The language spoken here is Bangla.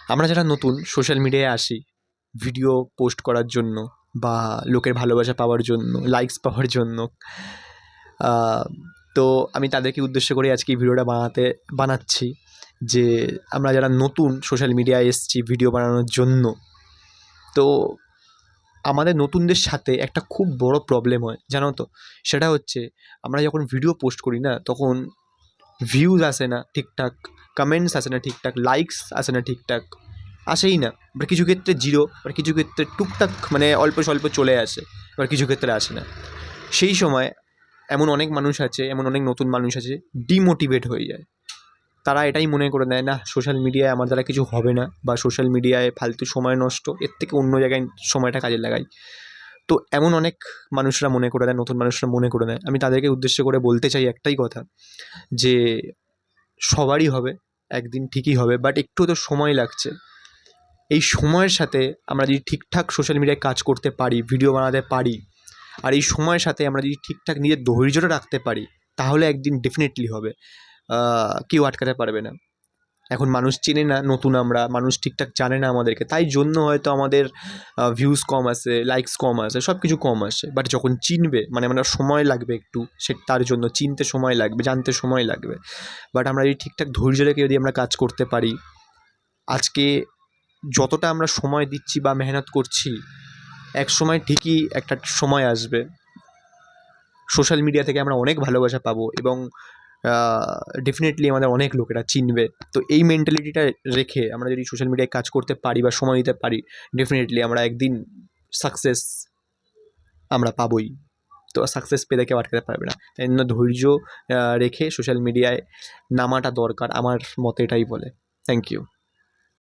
আমরা যারা নতুন সোশ্যাল মিডিয়ায় আসি ভিডিও পোস্ট করার জন্য বা লোকের ভালোবাসা পাওয়ার জন্য, লাইকস পাওয়ার জন্য, তো আমি তাদেরকে উদ্দেশ্য করে আজকে এই ভিডিওটা বানাচ্ছি যে আমরা যারা নতুন সোশ্যাল মিডিয়ায় এসেছি ভিডিও বানানোর জন্য, তো আমাদের নতুনদের সাথে একটা খুব বড় প্রবলেম হয়, জানো তো? সেটা হচ্ছে আমরা যখন ভিডিও পোস্ট করি না, তখন ভিউজ আসে না ঠিকঠাক, কমেন্টস আসে না ঠিকঠাক, লাইকস আসে না ঠিকঠাক, আসেই না। এবার কিছু ক্ষেত্রে জিরো, এবার কিছু ক্ষেত্রে টুকটাক মানে অল্প স্বল্প চলে আসে, এবার কিছু ক্ষেত্রে আসে না। সেই সময় এমন অনেক মানুষ আছে, এমন অনেক নতুন মানুষ আছে, ডিমোটিভেট হয়ে যায়। তারা এটাই মনে করে নেয়, না সোশ্যাল মিডিয়ায় আমার দ্বারা কিছু হবে না, বা সোশ্যাল মিডিয়ায় ফালতু সময় নষ্ট, এর থেকে অন্য জায়গায় সময়টা কাজে লাগাই। তো এমন অনেক মানুষরা মনে করে দেয়, নতুন মানুষরা মনে করে নেয়। আমি তাদেরকে উদ্দেশ্য করে বলতে চাই একটাই কথা, যে সবারই হবে, একদিন ঠিকই হবে, বাট একটু তো সময় লাগছে। এই সময়ের সাথে আমরা যদি ঠিকঠাক সোশ্যাল মিডিয়ায় কাজ করতে পারি, ভিডিও বানাতে পারি, আর এই সময়ের সাথে আমরা যদি ঠিকঠাক নিজের ধৈর্যটা রাখতে পারি, তাহলে একদিন ডেফিনেটলি হবে। কেউ আটকাতে পারবে না। এখন মানুষ চেনে না, নতুন আমরা, মানুষ ঠিকঠাক জানে না আমাদেরকে, তাই জন্য হয়তো আমাদের ভিউজ কম আসে, লাইকস কম আসে, সব কিছু কম আসে। বাট যখন চিনবে, মানে আমরা সময় লাগবে একটু, তার জন্য চিনতে সময় লাগবে, জানতে সময় লাগবে। বাট আমরা যদি ঠিকঠাক ধৈর্য রেখে যদি আমরা কাজ করতে পারি, আজকে যতটা আমরা সময় দিচ্ছি বা মেহনত করছি, এক সময় ঠিকই একটা সময় আসবে, সোশ্যাল মিডিয়া থেকে আমরা অনেক ভালোবাসা পাবো, এবং ডেফিনেটলি আমাদের অনেক লোকেরা চিনবে। তো এই মেন্টালিটিটা রেখে আমরা যদি সোশ্যাল মিডিয়ায় কাজ করতে পারি বা সময় দিতে পারি, ডেফিনেটলি আমরা একদিন সাকসেস আমরা পাবোই। তো সাকসেস পেলে কেউ আটকাতে পারবে না। তাই জন্য ধৈর্য রেখে সোশ্যাল মিডিয়ায় নামাটা দরকার, আমার মতে এটাই বলে। Thank you.